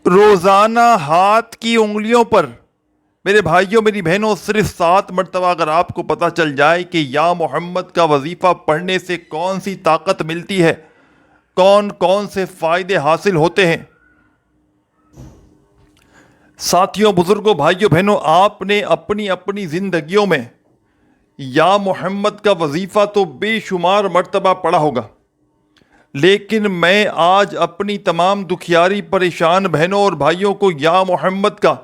روزانہ ہاتھ کی انگلیوں پر میرے بھائیوں میری بہنوں صرف 7 مرتبہ اگر آپ کو پتہ چل جائے کہ یا محمد کا وظیفہ پڑھنے سے کون سی طاقت ملتی ہے، کون کون سے فائدے حاصل ہوتے ہیں۔ ساتھیوں، بزرگوں، بھائیوں، بہنوں، آپ نے اپنی اپنی زندگیوں میں یا محمد کا وظیفہ تو بے شمار مرتبہ پڑھا ہوگا، لیکن میں آج اپنی تمام دکھیاری پریشان بہنوں اور بھائیوں کو یا محمد کا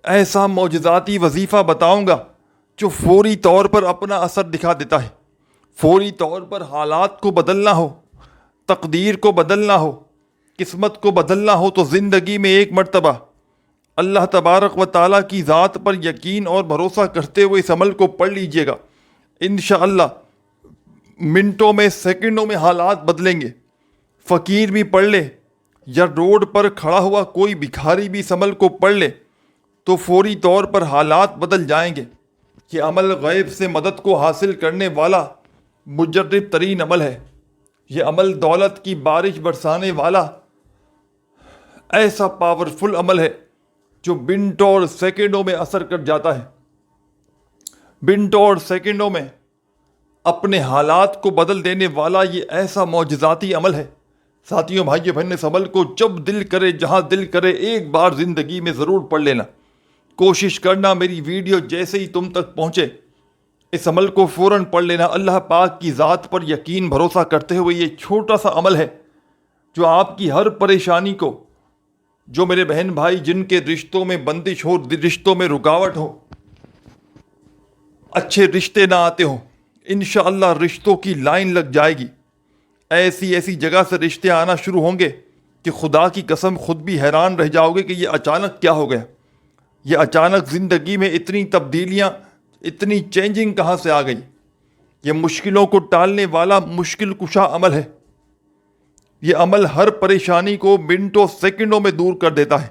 ایسا معجزاتی وظیفہ بتاؤں گا جو فوری طور پر اپنا اثر دکھا دیتا ہے۔ فوری طور پر حالات کو بدلنا ہو، تقدیر کو بدلنا ہو، قسمت کو بدلنا ہو تو زندگی میں ایک مرتبہ اللہ تبارک و تعالیٰ کی ذات پر یقین اور بھروسہ کرتے ہوئے اس عمل کو پڑھ لیجئے گا۔ انشاءاللہ منٹوں میں، سیکنڈوں میں حالات بدلیں گے۔ فقیر بھی پڑھ لے یا روڈ پر کھڑا ہوا کوئی بھکاری بھی اس عمل کو پڑھ لے تو فوری طور پر حالات بدل جائیں گے۔ یہ عمل غیب سے مدد کو حاصل کرنے والا مجرب ترین عمل ہے۔ یہ عمل دولت کی بارش برسانے والا ایسا پاورفل عمل ہے جو منٹوں اور سیکنڈوں میں اثر کر جاتا ہے۔ منٹوں اور سیکنڈوں میں اپنے حالات کو بدل دینے والا یہ ایسا معجزاتی عمل ہے۔ ساتھیوں، بھائیوں، بہنیں، اس عمل کو جب دل کرے، جہاں دل کرے، ایک بار زندگی میں ضرور پڑھ لینا۔ کوشش کرنا میری ویڈیو جیسے ہی تم تک پہنچے اس عمل کو فوراً پڑھ لینا۔ اللہ پاک کی ذات پر یقین بھروسہ کرتے ہوئے یہ چھوٹا سا عمل ہے جو آپ کی ہر پریشانی کو، جو میرے بہن بھائی جن کے رشتوں میں بندش ہو، رشتوں میں رکاوٹ ہو، اچھے رشتے نہ آتے ہوں، انشاءاللہ رشتوں کی لائن لگ جائے گی۔ ایسی ایسی جگہ سے رشتے آنا شروع ہوں گے کہ خدا کی قسم خود بھی حیران رہ جاؤ گے کہ یہ اچانک کیا ہو گیا۔ یہ اچانک زندگی میں اتنی تبدیلیاں، اتنی چینجنگ کہاں سے آ گئی۔ یہ مشکلوں کو ٹالنے والا مشکل کشا عمل ہے۔ یہ عمل ہر پریشانی کو منٹوں سیکنڈوں میں دور کر دیتا ہے۔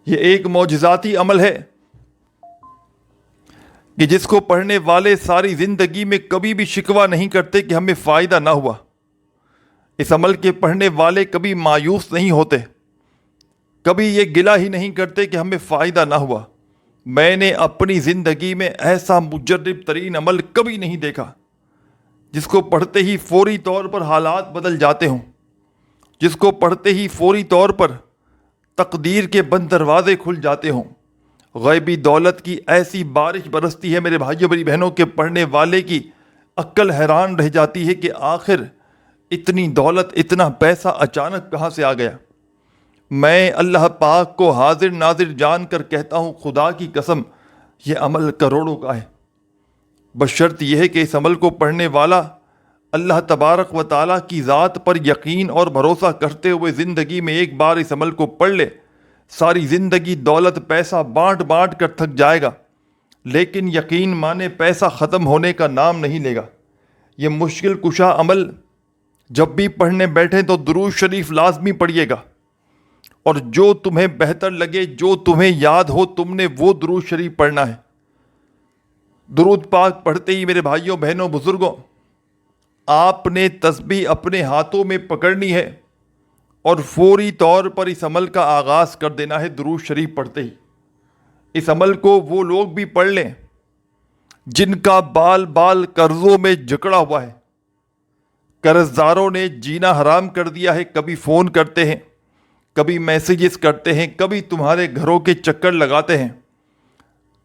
یہ ایک معجزاتی عمل ہے کہ جس کو پڑھنے والے ساری زندگی میں کبھی بھی شکوہ نہیں کرتے کہ ہمیں فائدہ نہ ہوا۔ اس عمل کے پڑھنے والے کبھی مایوس نہیں ہوتے، کبھی یہ گلہ ہی نہیں کرتے کہ ہمیں فائدہ نہ ہوا۔ میں نے اپنی زندگی میں ایسا مجرب ترین عمل کبھی نہیں دیکھا جس کو پڑھتے ہی فوری طور پر حالات بدل جاتے ہوں، جس کو پڑھتے ہی فوری طور پر تقدیر کے بند دروازے کھل جاتے ہوں۔ غیبی دولت کی ایسی بارش برستی ہے میرے بھائیوں میری بہنوں کے پڑھنے والے کی عقل حیران رہ جاتی ہے کہ آخر اتنی دولت، اتنا پیسہ اچانک کہاں سے آ گیا۔ میں اللہ پاک کو حاضر ناظر جان کر کہتا ہوں، خدا کی قسم یہ عمل کروڑوں کا ہے، بشرط یہ ہے کہ اس عمل کو پڑھنے والا اللہ تبارک و تعالیٰ کی ذات پر یقین اور بھروسہ کرتے ہوئے زندگی میں ایک بار اس عمل کو پڑھ لے۔ ساری زندگی دولت پیسہ بانٹ بانٹ کر تھک جائے گا، لیکن یقین مانے پیسہ ختم ہونے کا نام نہیں لے گا۔ یہ مشکل کشا عمل جب بھی پڑھنے بیٹھیں تو درود شریف لازمی پڑھیے گا، اور جو تمہیں بہتر لگے، جو تمہیں یاد ہو، تم نے وہ درود شریف پڑھنا ہے۔ درود پاک پڑھتے ہی میرے بھائیوں، بہنوں، بزرگوں، آپ نے تسبیح اپنے ہاتھوں میں پکڑنی ہے اور فوری طور پر اس عمل کا آغاز کر دینا ہے۔ درود شریف پڑھتے ہی اس عمل کو وہ لوگ بھی پڑھ لیں جن کا بال بال قرضوں میں جکڑا ہوا ہے، قرض داروں نے جینا حرام کر دیا ہے، کبھی فون کرتے ہیں، کبھی میسیجز کرتے ہیں، کبھی تمہارے گھروں کے چکر لگاتے ہیں۔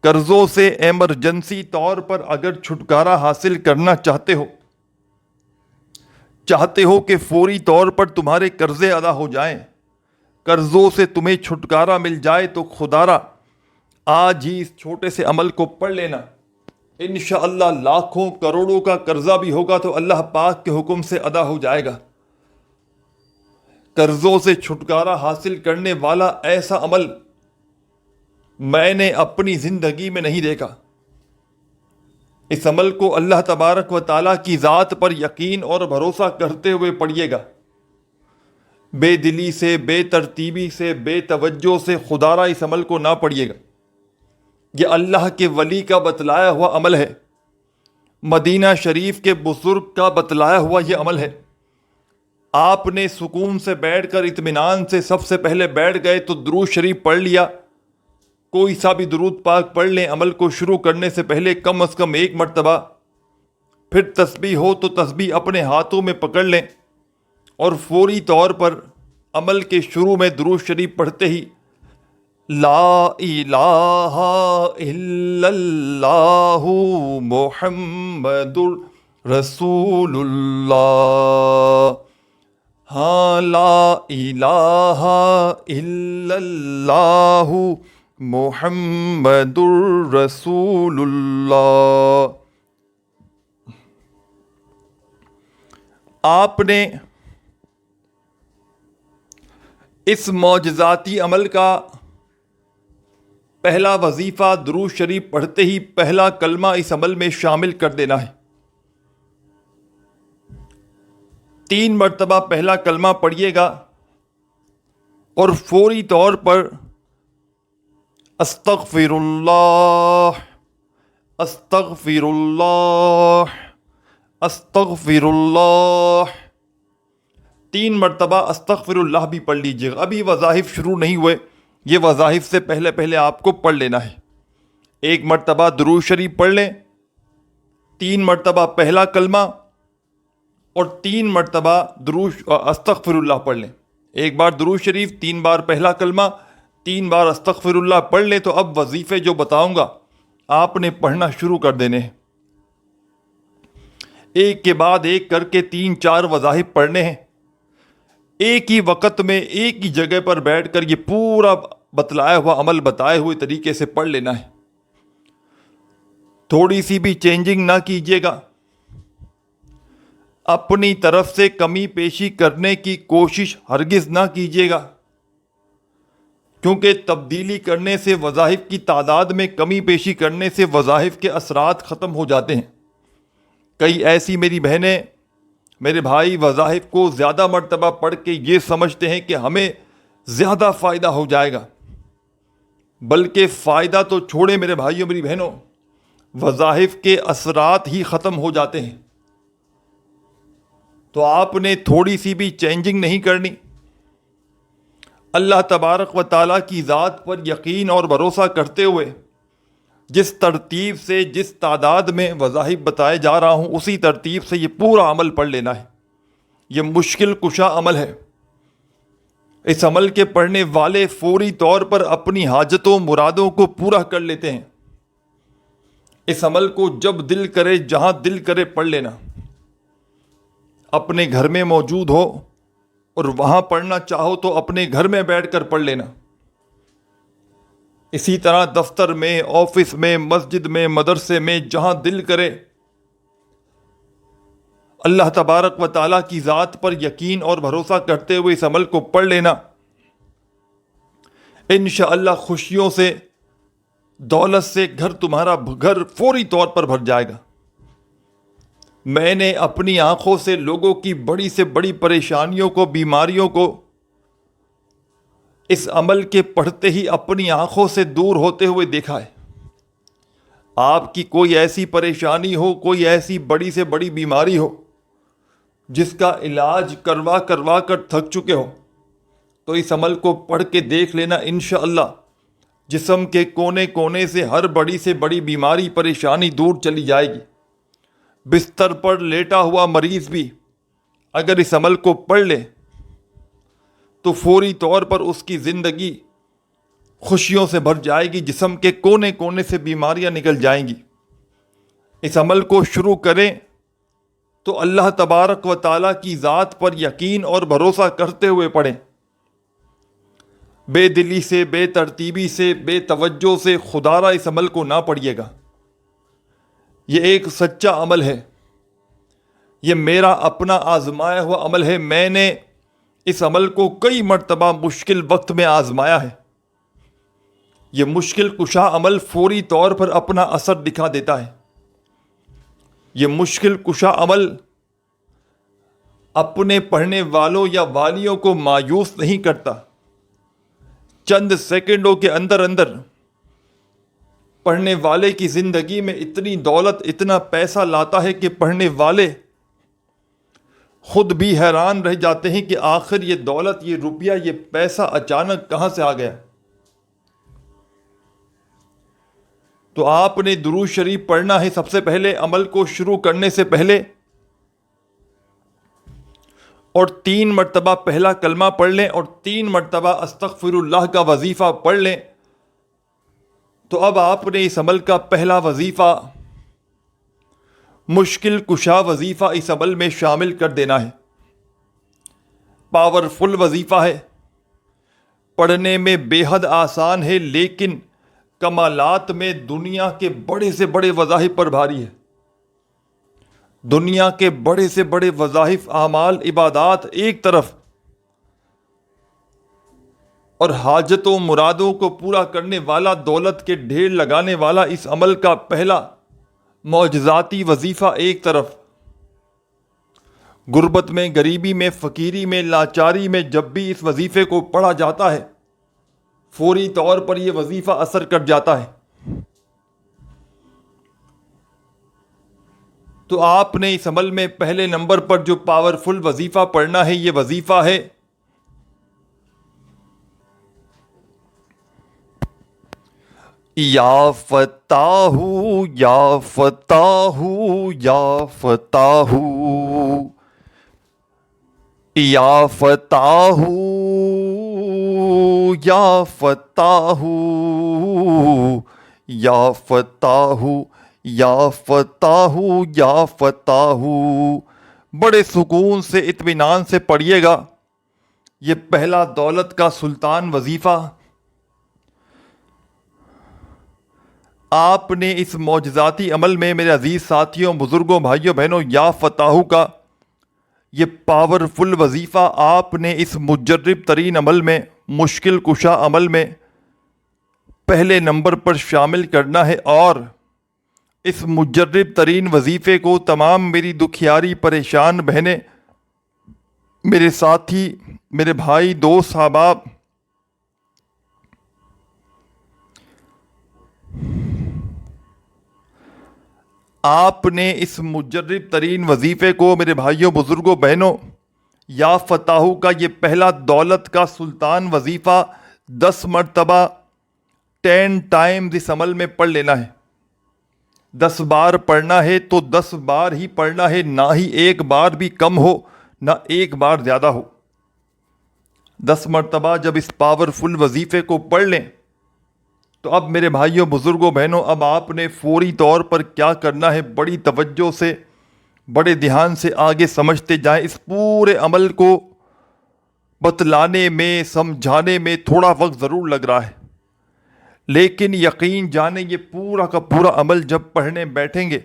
قرضوں سے ایمرجنسی طور پر اگر چھٹکارا حاصل کرنا چاہتے ہو کہ فوری طور پر تمہارے قرضے ادا ہو جائیں، قرضوں سے تمہیں چھٹکارا مل جائے، تو خدا را آج ہی اس چھوٹے سے عمل کو پڑھ لینا۔ انشاءاللہ لاکھوں کروڑوں کا قرضہ بھی ہوگا تو اللہ پاک کے حکم سے ادا ہو جائے گا۔ قرضوں سے چھٹکارا حاصل کرنے والا ایسا عمل میں نے اپنی زندگی میں نہیں دیکھا۔ اس عمل کو اللہ تبارک و تعالیٰ کی ذات پر یقین اور بھروسہ کرتے ہوئے پڑھیے گا، بے دلی سے، بے ترتیبی سے، بے توجہ سے خدا را اس عمل کو نہ پڑھیے گا۔ یہ اللہ کے ولی کا بتلایا ہوا عمل ہے، مدینہ شریف کے بزرگ کا بتلایا ہوا یہ عمل ہے۔ آپ نے سکون سے بیٹھ کر اطمینان سے سب سے پہلے بیٹھ گئے تو درود شریف پڑھ لیا. کوئی سا بھی درود پاک پڑھ لیں عمل کو شروع کرنے سے پہلے کم از کم 1 مرتبہ. پھر تسبیح ہو تو تسبیح اپنے ہاتھوں میں پکڑ لیں اور فوری طور پر عمل کے شروع میں درود شریف پڑھتے ہی لا الہ الا اللہ محمد رسول اللہ. ہاں لا الہ الا اللہ محمد رسول اللہ. آپ نے اس معجزاتی عمل کا پہلا وظیفہ درود شریف پڑھتے ہی پہلا کلمہ اس عمل میں شامل کر دینا ہے. 3 مرتبہ پہلا کلمہ پڑھیے گا اور فوری طور پر استغفر اللہ استغفر اللہ استغفر اللہ 3 مرتبہ استغفر اللہ بھی پڑھ لیجیے گا. ابھی وظائف شروع نہیں ہوئے، یہ وظائف سے پہلے آپ کو پڑھ لینا ہے. 1 مرتبہ درود شریف پڑھ لیں، 3 مرتبہ پہلا کلمہ اور 3 مرتبہ استغفر اللہ پڑھ لیں. 1 بار درود شریف، 3 بار پہلا کلمہ، 3 بار استغفر اللہ پڑھ لیں. تو اب وظیفے جو بتاؤں گا آپ نے پڑھنا شروع کر دینے ہیں. ایک کے بعد ایک کر کے 3-4 وظائف پڑھنے ہیں. ایک ہی وقت میں ایک ہی جگہ پر بیٹھ کر یہ پورا بتلایا ہوا عمل بتائے ہوئے طریقے سے پڑھ لینا ہے. تھوڑی سی بھی چینجنگ نہ کیجیے گا. اپنی طرف سے کمی پیشی کرنے کی کوشش ہرگز نہ کیجیے گا، کیونکہ تبدیلی کرنے سے، وظائف کی تعداد میں کمی پیشی کرنے سے وظائف کے اثرات ختم ہو جاتے ہیں. کئی ایسی میری بہنیں، میرے بھائی وظائف کو زیادہ مرتبہ پڑھ کے یہ سمجھتے ہیں کہ ہمیں زیادہ فائدہ ہو جائے گا، بلکہ فائدہ تو چھوڑے میرے بھائیوں میری بہنوں، وظائف کے اثرات ہی ختم ہو جاتے ہیں. تو آپ نے تھوڑی سی بھی چینجنگ نہیں کرنی. اللہ تبارک و تعالیٰ کی ذات پر یقین اور بھروسہ کرتے ہوئے جس ترتیب سے، جس تعداد میں وظائف بتائے جا رہا ہوں، اسی ترتیب سے یہ پورا عمل پڑھ لینا ہے. یہ مشکل کشا عمل ہے. اس عمل کے پڑھنے والے فوری طور پر اپنی حاجتوں مرادوں کو پورا کر لیتے ہیں. اس عمل کو جب دل کرے، جہاں دل کرے پڑھ لینا. اپنے گھر میں موجود ہو اور وہاں پڑھنا چاہو تو اپنے گھر میں بیٹھ کر پڑھ لینا. اسی طرح دفتر میں، آفس میں، مسجد میں، مدرسے میں، جہاں دل کرے اللہ تبارک و تعالیٰ کی ذات پر یقین اور بھروسہ کرتے ہوئے اس عمل کو پڑھ لینا. انشاءاللہ خوشیوں سے، دولت سے تمہارا گھر فوری طور پر بھر جائے گا. میں نے اپنی آنکھوں سے لوگوں کی بڑی سے بڑی پریشانیوں کو، بیماریوں کو اس عمل کے پڑھتے ہی اپنی آنکھوں سے دور ہوتے ہوئے دیکھا ہے. آپ کی کوئی ایسی پریشانی ہو، کوئی ایسی بڑی سے بڑی بیماری ہو جس کا علاج کروا کر تھک چکے ہو، تو اس عمل کو پڑھ کے دیکھ لینا. انشاءاللہ جسم کے کونے کونے سے ہر بڑی سے بڑی بیماری، پریشانی دور چلی جائے گی. بستر پر لیٹا ہوا مریض بھی اگر اس عمل کو پڑھ لے تو فوری طور پر اس کی زندگی خوشیوں سے بھر جائے گی. جسم کے کونے کونے سے بیماریاں نکل جائیں گی. اس عمل کو شروع کریں تو اللہ تبارک و تعالیٰ کی ذات پر یقین اور بھروسہ کرتے ہوئے پڑھیں. بے دلی سے، بے ترتیبی سے، بے توجہ سے خدا را اس عمل کو نہ پڑھیے گا. یہ ایک سچا عمل ہے. یہ میرا اپنا آزمایا ہوا عمل ہے. میں نے اس عمل کو کئی مرتبہ مشکل وقت میں آزمایا ہے. یہ مشکل کشا عمل فوری طور پر اپنا اثر دکھا دیتا ہے. یہ مشکل کشا عمل اپنے پڑھنے والوں یا والیوں کو مایوس نہیں کرتا. چند سیکنڈوں کے اندر پڑھنے والے کی زندگی میں اتنی دولت، اتنا پیسہ لاتا ہے کہ پڑھنے والے خود بھی حیران رہ جاتے ہیں کہ آخر یہ دولت، یہ روپیہ، یہ پیسہ اچانک کہاں سے آ گیا۔ تو آپ نے درود شریف پڑھنا ہے سب سے پہلے عمل کو شروع کرنے سے پہلے، اور 3 مرتبہ پہلا کلمہ پڑھ لیں اور 3 مرتبہ استغفر اللہ کا وظیفہ پڑھ لیں۔ تو اب آپ نے اس عمل کا پہلا وظیفہ، مشکل کشا وظیفہ، اس عمل میں شامل کر دینا ہے۔ پاورفل وظیفہ ہے، پڑھنے میں بے حد آسان ہے، لیکن کمالات میں دنیا کے بڑے سے بڑے وظائف پر بھاری ہے۔ دنیا کے بڑے سے بڑے وظائف، اعمال، عبادات ایک طرف، اور حاجتوں مرادوں کو پورا کرنے والا، دولت کے ڈھیر لگانے والا اس عمل کا پہلا معجزاتی وظیفہ ایک طرف۔ غربت میں، غریبی میں، فقیری میں، لاچاری میں جب بھی اس وظیفے کو پڑھا جاتا ہے، فوری طور پر یہ وظیفہ اثر کر جاتا ہے۔ تو آپ نے اس عمل میں پہلے نمبر پر جو پاورفل وظیفہ پڑھنا ہے، یہ وظیفہ ہے یا فتاح یا فتاح یا فتاح یا فتاح یا فتاح یا فتاح یا فتاح یا فتاح۔ بڑے سکون سے، اطمینان سے پڑھیے گا۔ یہ پہلا دولت کا سلطان وظیفہ آپ نے اس معجزاتی عمل میں، میرے عزیز ساتھیوں، بزرگوں، بھائیوں، بہنوں، یا فتاح کا یہ پاورفل وظیفہ آپ نے اس مجرب ترین عمل میں، مشکل کشا عمل میں پہلے نمبر پر شامل کرنا ہے۔ اور اس مجرب ترین وظیفے کو تمام میری دکھیاری پریشان بہنیں، میرے ساتھی، میرے بھائی، دوست، احباب، آپ نے اس مجرب ترین وظیفے کو، میرے بھائیوں، بزرگوں، بہنوں، یا فتاح کا یہ پہلا دولت کا سلطان وظیفہ 10 مرتبہ 10 ٹائمز اس عمل میں پڑھ لینا ہے۔ 10 بار پڑھنا ہے تو 10 بار ہی پڑھنا ہے، نہ ہی ایک بار بھی کم ہو، نہ ایک بار زیادہ ہو۔ 10 مرتبہ جب اس پاورفل وظیفے کو پڑھ لیں تو اب میرے بھائیوں، بزرگوں، بہنوں، اب آپ نے فوری طور پر کیا کرنا ہے، بڑی توجہ سے، بڑے دھیان سے آگے سمجھتے جائیں۔ اس پورے عمل کو بتلانے میں، سمجھانے میں تھوڑا وقت ضرور لگ رہا ہے، لیکن یقین جانیں یہ پورا کا پورا عمل جب پڑھنے بیٹھیں گے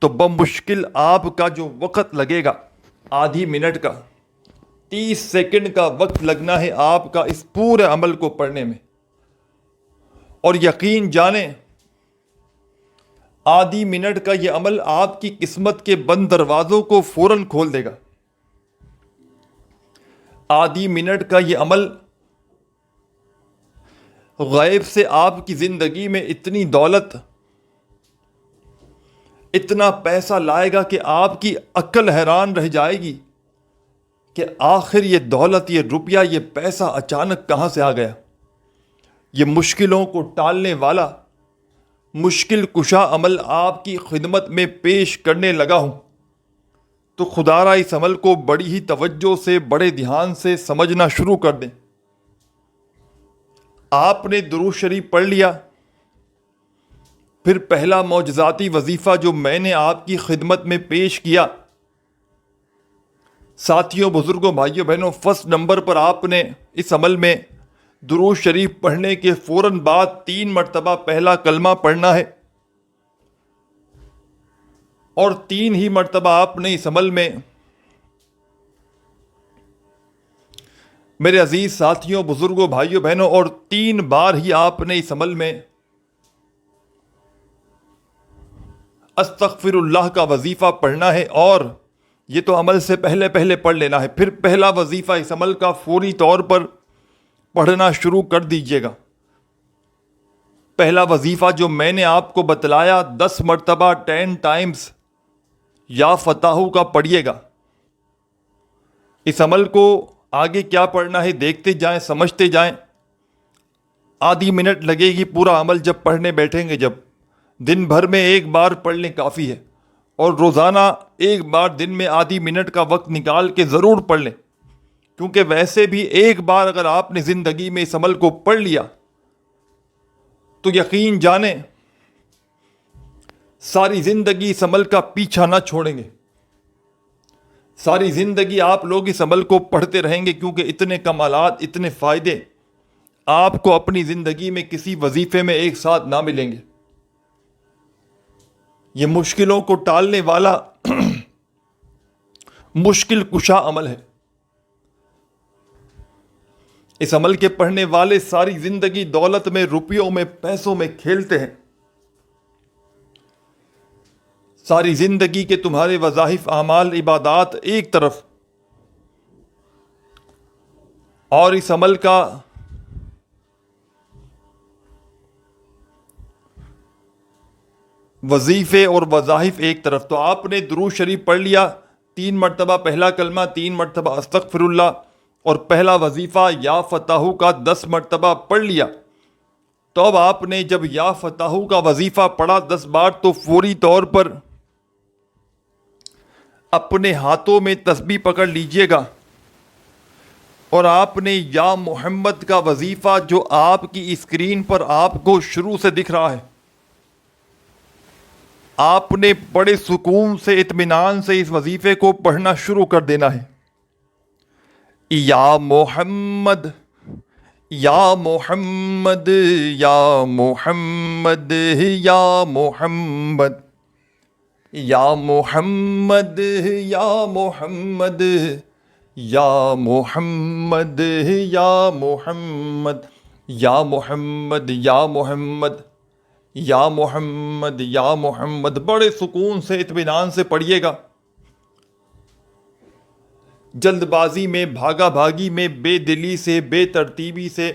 تو بمشکل آپ کا جو وقت لگے گا، آدھی منٹ کا، 30 سیکنڈ کا وقت لگنا ہے آپ کا اس پورے عمل کو پڑھنے میں۔ اور یقین جانیں آدھی منٹ کا یہ عمل آپ کی قسمت کے بند دروازوں کو فوراً کھول دے گا۔ آدھی منٹ کا یہ عمل غیب سے آپ کی زندگی میں اتنی دولت، اتنا پیسہ لائے گا کہ آپ کی عقل حیران رہ جائے گی کہ آخر یہ دولت، یہ روپیہ، یہ پیسہ اچانک کہاں سے آ گیا۔ یہ مشکلوں کو ٹالنے والا، مشکل کشا عمل آپ کی خدمت میں پیش کرنے لگا ہوں، تو خدا را اس عمل کو بڑی ہی توجہ سے، بڑے دھیان سے سمجھنا شروع کر دیں۔ آپ نے درود شریف پڑھ لیا، پھر پہلا معجزاتی وظیفہ جو میں نے آپ کی خدمت میں پیش کیا، ساتھیوں، بزرگوں، بھائیوں، بہنوں، فرسٹ نمبر پر آپ نے اس عمل میں درود شریف پڑھنے کے فوراً بعد 3 مرتبہ پہلا کلمہ پڑھنا ہے، اور 3 ہی مرتبہ آپ نے اس عمل میں، میرے عزیز ساتھیوں، بزرگوں، بھائیوں، بہنوں، اور 3 بار ہی آپ نے اس عمل میں استغفر اللہ کا وظیفہ پڑھنا ہے۔ اور یہ تو عمل سے پہلے پہلے پڑھ لینا ہے، پھر پہلا وظیفہ اس عمل کا فوری طور پر پڑھنا شروع کر دیجئے گا۔ پہلا وظیفہ جو میں نے آپ کو بتلایا، 10 مرتبہ 10 ٹائمز یا فتاح کا پڑھیے گا۔ اس عمل کو آگے کیا پڑھنا ہے دیکھتے جائیں، سمجھتے جائیں. آدھی منٹ لگے گی پورا عمل جب پڑھنے بیٹھیں گے. جب دن بھر میں ایک بار پڑھ لیں کافی ہے، اور روزانہ ایک بار دن میں آدھی منٹ کا وقت نکال کے ضرور پڑھ لیں، کیونکہ ویسے بھی ایک بار اگر آپ نے زندگی میں اس عمل کو پڑھ لیا تو یقین جانیں ساری زندگی اس عمل کا پیچھا نہ چھوڑیں گے. ساری زندگی آپ لوگ اس عمل کو پڑھتے رہیں گے، کیونکہ اتنے کمالات، اتنے فائدے آپ کو اپنی زندگی میں کسی وظیفے میں ایک ساتھ نہ ملیں گے. یہ مشکلوں کو ٹالنے والا مشکل کشا عمل ہے. اس عمل کے پڑھنے والے ساری زندگی دولت میں، روپیوں میں، پیسوں میں کھیلتے ہیں. ساری زندگی کے تمہارے وظائف، اعمال، عبادات ایک طرف، اور اس عمل کا وظیفے اور وظائف ایک طرف. تو آپ نے درود شریف پڑھ لیا 3 مرتبہ، پہلا کلمہ 3 مرتبہ استغفر اللہ، اور پہلا وظیفہ یا فتح کا 10 مرتبہ پڑھ لیا. تو اب آپ نے جب یا فتح کا وظیفہ پڑھا 10 بار تو فوری طور پر اپنے ہاتھوں میں تسبیح پکڑ لیجئے گا، اور آپ نے یا محمد کا وظیفہ جو آپ کی اسکرین پر آپ کو شروع سے دکھ رہا ہے، آپ نے بڑے سکون سے، اطمینان سے اس وظیفے کو پڑھنا شروع کر دینا ہے. یا محمد، یا محمد، یا محمد، یا محمد، یا محمد، یا محمد، یا محمد، یا محمد، یا محمد، یا محمد، یا محمد، یا محمد. بڑے سکون سے، اطمینان سے پڑھیے گا. جلد بازی میں، بھاگا بھاگی میں، بے دلی سے، بے ترتیبی سے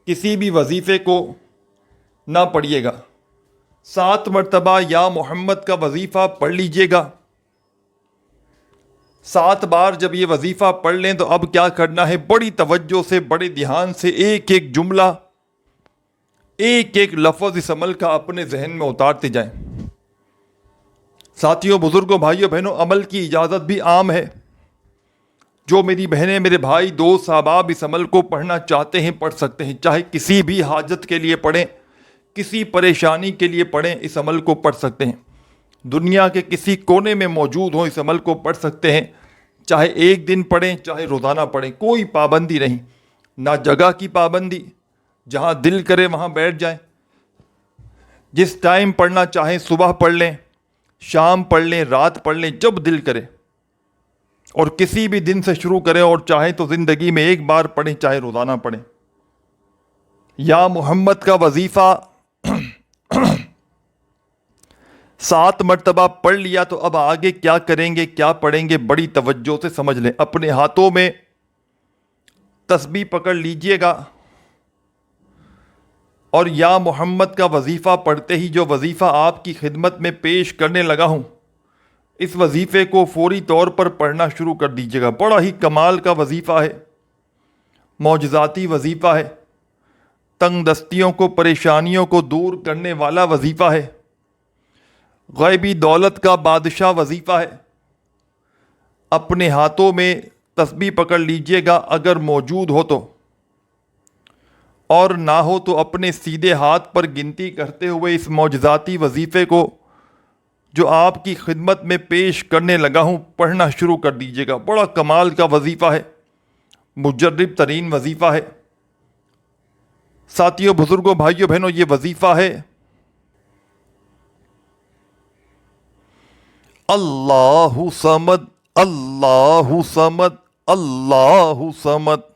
کسی بھی وظیفے کو نہ پڑھیے گا. 7 مرتبہ یا محمد کا وظیفہ پڑھ لیجئے گا. 7 بار جب یہ وظیفہ پڑھ لیں تو اب کیا کرنا ہے، بڑی توجہ سے، بڑے دھیان سے ایک ایک جملہ، ایک ایک لفظ اس عمل کا اپنے ذہن میں اتارتے جائیں. ساتھیوں، بزرگوں، بھائیوں، بہنوں، عمل کی اجازت بھی عام ہے. جو میری بہنیں، میرے بھائی، دوست، احباب اس عمل کو پڑھنا چاہتے ہیں پڑھ سکتے ہیں. چاہے کسی بھی حاجت کے لیے پڑھیں، کسی پریشانی کے لیے پڑھیں، اس عمل کو پڑھ سکتے ہیں. دنیا کے کسی کونے میں موجود ہوں اس عمل کو پڑھ سکتے ہیں. چاہے ایک دن پڑھیں، چاہے روزانہ پڑھیں، کوئی پابندی نہیں. نہ جگہ کی پابندی، جہاں دل کرے وہاں بیٹھ جائیں. جس ٹائم پڑھنا چاہیں صبح پڑھ لیں، شام پڑھ لیں، رات پڑھ لیں، جب دل کرے. اور کسی بھی دن سے شروع کریں، اور چاہیں تو زندگی میں ایک بار پڑھیں، چاہے روزانہ پڑھیں. یا محمد کا وظیفہ 7 مرتبہ پڑھ لیا تو اب آگے کیا کریں گے، کیا پڑھیں گے، بڑی توجہ سے سمجھ لیں. اپنے ہاتھوں میں تسبیح پکڑ لیجئے گا، اور یا محمد کا وظیفہ پڑھتے ہی جو وظیفہ آپ کی خدمت میں پیش کرنے لگا ہوں، اس وظیفے کو فوری طور پر پڑھنا شروع کر دیجئے گا. بڑا ہی کمال کا وظیفہ ہے، معجزاتی وظیفہ ہے، تنگ دستیوں کو، پریشانیوں کو دور کرنے والا وظیفہ ہے، غیبی دولت کا بادشاہ وظیفہ ہے. اپنے ہاتھوں میں تسبیح پکڑ لیجئے گا اگر موجود ہو تو، اور نہ ہو تو اپنے سیدھے ہاتھ پر گنتی کرتے ہوئے اس معجزاتی وظیفے کو جو آپ کی خدمت میں پیش کرنے لگا ہوں پڑھنا شروع کر دیجئے گا. بڑا کمال کا وظیفہ ہے، مجرب ترین وظیفہ ہے. ساتھیوں، بزرگوں، بھائیوں، بہنوں، یہ وظیفہ ہے اللہ صمد، اللہ صمد، اللہ صمد.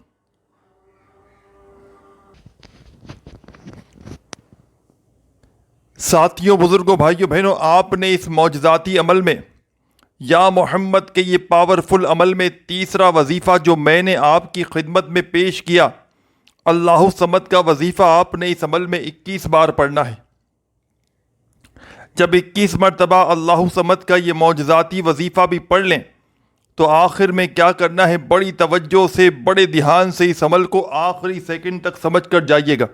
ساتھیوں، بزرگوں، بھائیوں، بہنوں، آپ نے اس معجزاتی عمل میں، یا محمد کے یہ پاورفل عمل میں، تیسرا وظیفہ جو میں نے آپ کی خدمت میں پیش کیا، اللہ صمد کا وظیفہ، آپ نے اس عمل میں 21 بار پڑھنا ہے. جب 21 مرتبہ اللہ صمد کا یہ معجزاتی وظیفہ بھی پڑھ لیں تو آخر میں کیا کرنا ہے؟ بڑی توجہ سے، بڑے دھیان سے اس عمل کو آخری سیکنڈ تک سمجھ کر جائیے گا۔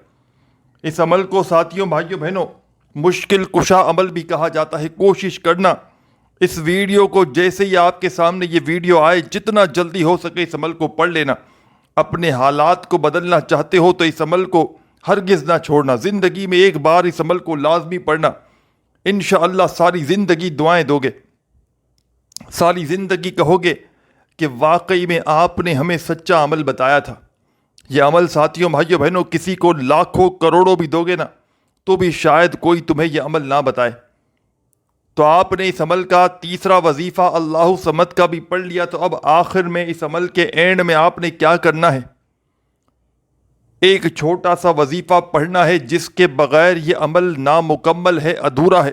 اس عمل کو ساتھیوں، بھائیوں، بہنوں، مشکل کشا عمل بھی کہا جاتا ہے۔ کوشش کرنا اس ویڈیو کو جیسے ہی آپ کے سامنے یہ ویڈیو آئے جتنا جلدی ہو سکے اس عمل کو پڑھ لینا۔ اپنے حالات کو بدلنا چاہتے ہو تو اس عمل کو ہرگز نہ چھوڑنا۔ زندگی میں ایک بار اس عمل کو لازمی پڑھنا، انشاءاللہ ساری زندگی دعائیں دو گے، ساری زندگی کہو گے کہ واقعی میں آپ نے ہمیں سچا عمل بتایا تھا۔ یہ عمل ساتھیوں، بھائیوں، بہنوں، کسی کو لاکھوں کروڑوں بھی دو گے نا تو بھی شاید کوئی تمہیں یہ عمل نہ بتائے۔ تو آپ نے اس عمل کا تیسرا وظیفہ اللہ صمد کا بھی پڑھ لیا، تو اب آخر میں اس عمل کے اینڈ میں آپ نے کیا کرنا ہے؟ ایک چھوٹا سا وظیفہ پڑھنا ہے جس کے بغیر یہ عمل نامکمل ہے، ادھورا ہے۔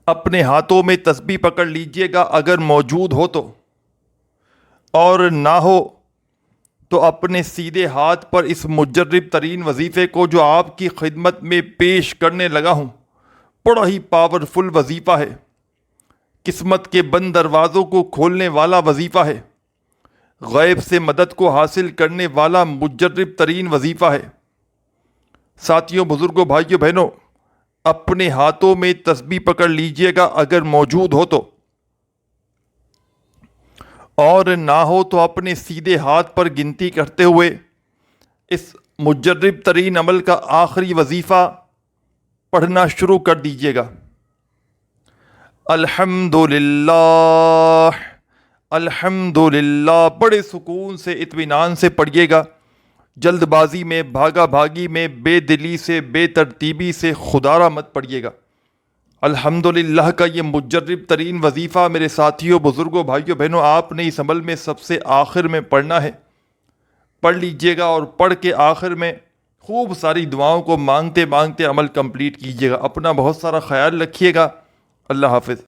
اپنے ہاتھوں میں تسبیح پکڑ لیجئے گا اگر موجود ہو تو، اور نہ ہو تو اپنے سیدھے ہاتھ پر اس مجرب ترین وظیفے کو جو آپ کی خدمت میں پیش کرنے لگا ہوں، بڑا ہی پاورفل وظیفہ ہے، قسمت کے بند دروازوں کو کھولنے والا وظیفہ ہے، غیب سے مدد کو حاصل کرنے والا مجرب ترین وظیفہ ہے۔ ساتھیوں، بزرگوں، بھائیوں، بہنوں، اپنے ہاتھوں میں تسبیح پکڑ لیجئے گا اگر موجود ہو تو، اور نہ ہو تو اپنے سیدھے ہاتھ پر گنتی کرتے ہوئے اس مجرب ترین عمل کا آخری وظیفہ پڑھنا شروع کر دیجئے گا۔ الحمدللہ، الحمدللہ، بڑے سکون سے، اطمینان سے پڑھیے گا، جلد بازی میں، بھاگا بھاگی میں، بے دلی سے، بے ترتیبی سے خدارہ مت پڑھیے گا۔ الحمدللہ کا یہ مجرب ترین وظیفہ میرے ساتھیوں، بزرگوں، بھائیوں، بہنوں، آپ نے اس عمل میں سب سے آخر میں پڑھنا ہے۔ پڑھ لیجئے گا اور پڑھ کے آخر میں خوب ساری دعاؤں کو مانگتے مانگتے عمل کمپلیٹ کیجئے گا۔ اپنا بہت سارا خیال رکھیے گا۔ اللہ حافظ۔